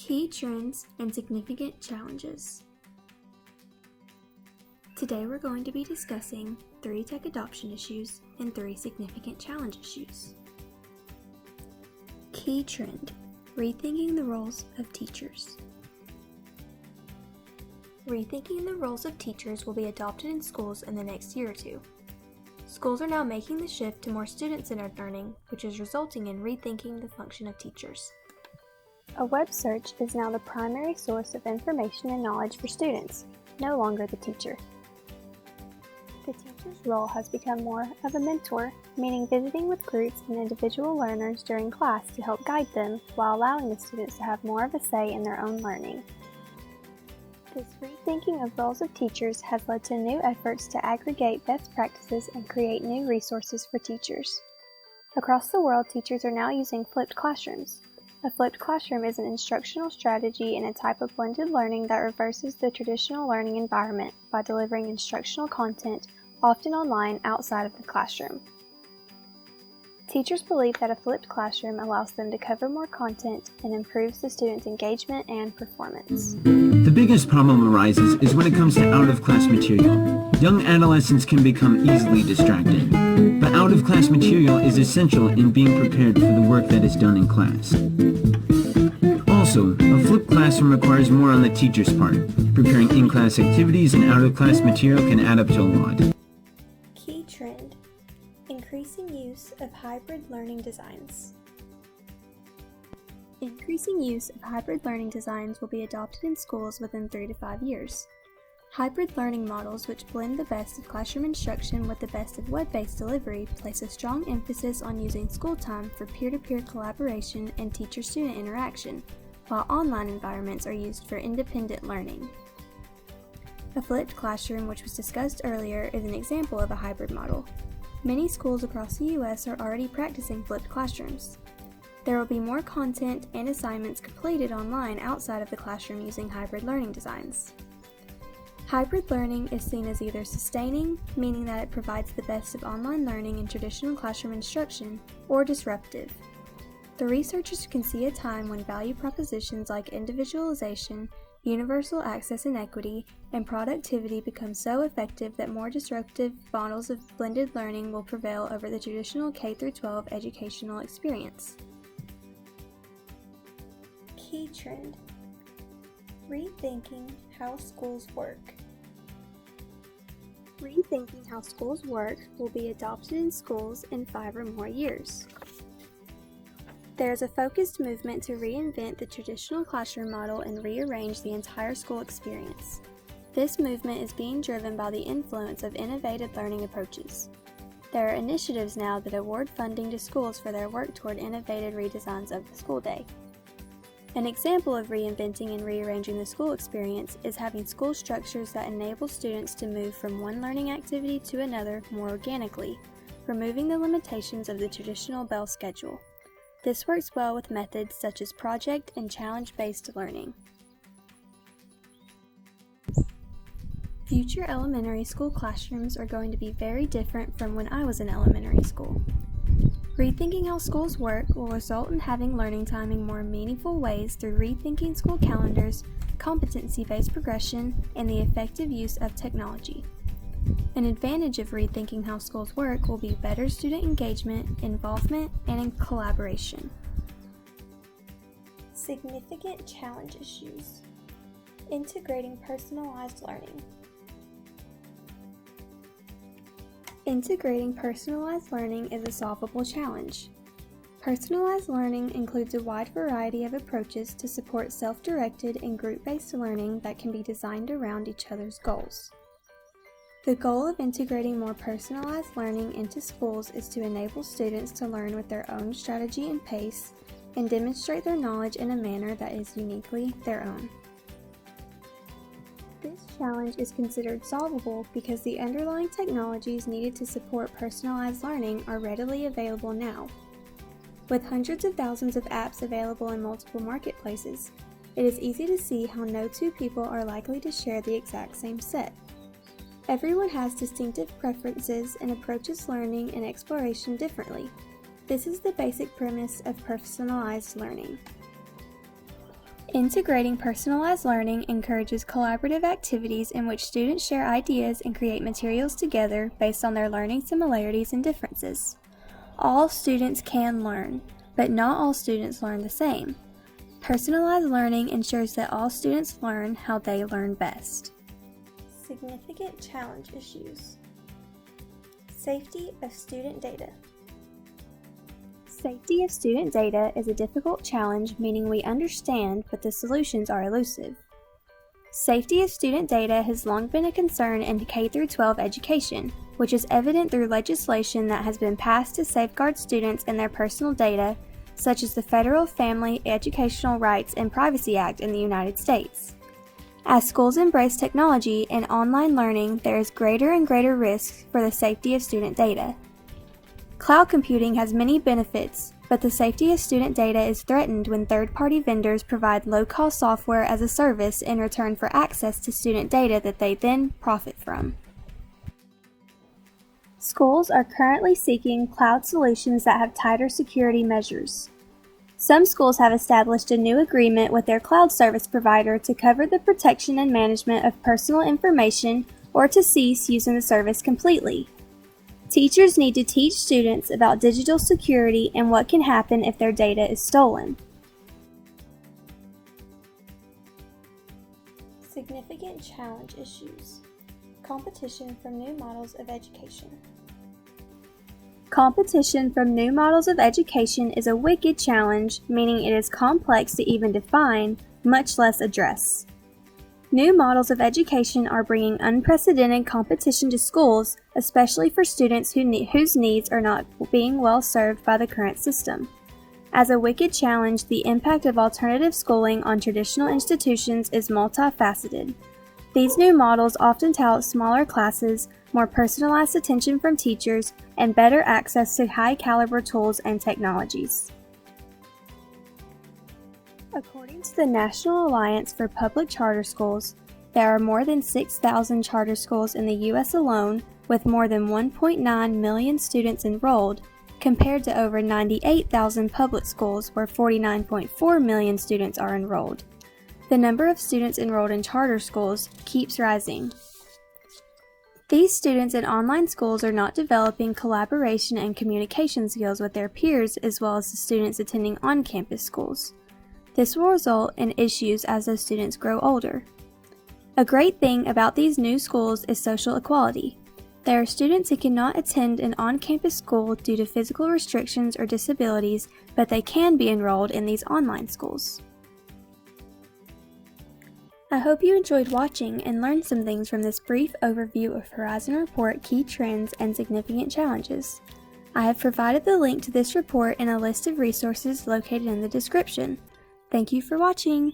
Key trends and significant challenges. Today we're going to be discussing 3 tech adoption issues and 3 significant challenge issues. Key trend: rethinking the roles of teachers. Rethinking the roles of teachers will be adopted in schools in the next year or two. Schools are now making the shift to more student-centered learning, which is resulting in rethinking the function of teachers. A web search is now the primary source of information and knowledge for students, no longer the teacher. The teacher's role has become more of a mentor, meaning visiting with groups and individual learners during class to help guide them while allowing the students to have more of a say in their own learning. This rethinking of roles of teachers has led to new efforts to aggregate best practices and create new resources for teachers. Across the world, teachers are now using flipped classrooms. A flipped classroom is an instructional strategy and a type of blended learning that reverses the traditional learning environment by delivering instructional content, often online, outside of the classroom. Teachers believe that a flipped classroom allows them to cover more content and improves the students' engagement and performance. The biggest problem arises is when it comes to out-of-class material. Young adolescents can become easily distracted, but out-of-class material is essential in being prepared for the work that is done in class. Also, a flipped classroom requires more on the teacher's part. Preparing in-class activities and out-of-class material can add up to a lot. Key trend: increasing use of hybrid learning designs. Increasing use of hybrid learning designs will be adopted in schools within 3 to 5 years. Hybrid learning models, which blend the best of classroom instruction with the best of web-based delivery, place a strong emphasis on using school time for peer-to-peer collaboration and teacher-student interaction, while online environments are used for independent learning. A flipped classroom, which was discussed earlier, is an example of a hybrid model. Many schools across the U.S. are already practicing flipped classrooms. There will be more content and assignments completed online outside of the classroom using hybrid learning designs. Hybrid learning is seen as either sustaining, meaning that it provides the best of online learning and traditional classroom instruction, or disruptive. The researchers can see a time when value propositions like individualization, universal access and equity, and productivity become so effective that more disruptive models of blended learning will prevail over the traditional K-12 educational experience. Key trend: rethinking how schools work. Rethinking how schools work will be adopted in schools in 5 or more years. There is a focused movement to reinvent the traditional classroom model and rearrange the entire school experience. This movement is being driven by the influence of innovative learning approaches. There are initiatives now that award funding to schools for their work toward innovative redesigns of the school day. An example of reinventing and rearranging the school experience is having school structures that enable students to move from one learning activity to another more organically, removing the limitations of the traditional bell schedule. This works well with methods such as project and challenge-based learning. Future elementary school classrooms are going to be very different from when I was in elementary school. Rethinking how schools work will result in having learning time in more meaningful ways through rethinking school calendars, competency-based progression, and the effective use of technology. An advantage of rethinking how schools work will be better student engagement, involvement, and collaboration. Significant challenge issues: integrating personalized learning. Integrating personalized learning is a solvable challenge. Personalized learning includes a wide variety of approaches to support self-directed and group-based learning that can be designed around each other's goals. The goal of integrating more personalized learning into schools is to enable students to learn with their own strategy and pace and demonstrate their knowledge in a manner that is uniquely their own. This challenge is considered solvable because the underlying technologies needed to support personalized learning are readily available now. With hundreds of thousands of apps available in multiple marketplaces, it is easy to see how no two people are likely to share the exact same set. Everyone has distinctive preferences and approaches learning and exploration differently. This is the basic premise of personalized learning. Integrating personalized learning encourages collaborative activities in which students share ideas and create materials together based on their learning similarities and differences. All students can learn, but not all students learn the same. Personalized learning ensures that all students learn how they learn best. Significant challenge issues. Safety of student data. Safety of student data is a difficult challenge, meaning we understand, but the solutions are elusive. Safety of student data has long been a concern in K-12 education, which is evident through legislation that has been passed to safeguard students and their personal data, such as the Federal Family Educational Rights and Privacy Act in the United States. As schools embrace technology and online learning, there is greater and greater risk for the safety of student data. Cloud computing has many benefits, but the safety of student data is threatened when third-party vendors provide low-cost software as a service in return for access to student data that they then profit from. Schools are currently seeking cloud solutions that have tighter security measures. Some schools have established a new agreement with their cloud service provider to cover the protection and management of personal information or to cease using the service completely. Teachers need to teach students about digital security and what can happen if their data is stolen. Significant challenge issues. Competition from new models of education. Competition from new models of education is a wicked challenge, meaning it is complex to even define, much less address. New models of education are bringing unprecedented competition to schools, especially for students whose needs are not being well served by the current system. As a wicked challenge, the impact of alternative schooling on traditional institutions is multifaceted. These new models often tout smaller classes, more personalized attention from teachers, and better access to high-caliber tools and technologies. According to the National Alliance for Public Charter Schools, there are more than 6,000 charter schools in the U.S. alone, with more than 1.9 million students enrolled, compared to over 98,000 public schools where 49.4 million students are enrolled. The number of students enrolled in charter schools keeps rising. These students in online schools are not developing collaboration and communication skills with their peers as well as the students attending on-campus schools. This will result in issues as those students grow older. A great thing about these new schools is social equality. There are students who cannot attend an on-campus school due to physical restrictions or disabilities, but they can be enrolled in these online schools. I hope you enjoyed watching and learned some things from this brief overview of Horizon Report key trends and significant challenges. I have provided the link to this report and a list of resources located in the description. Thank you for watching!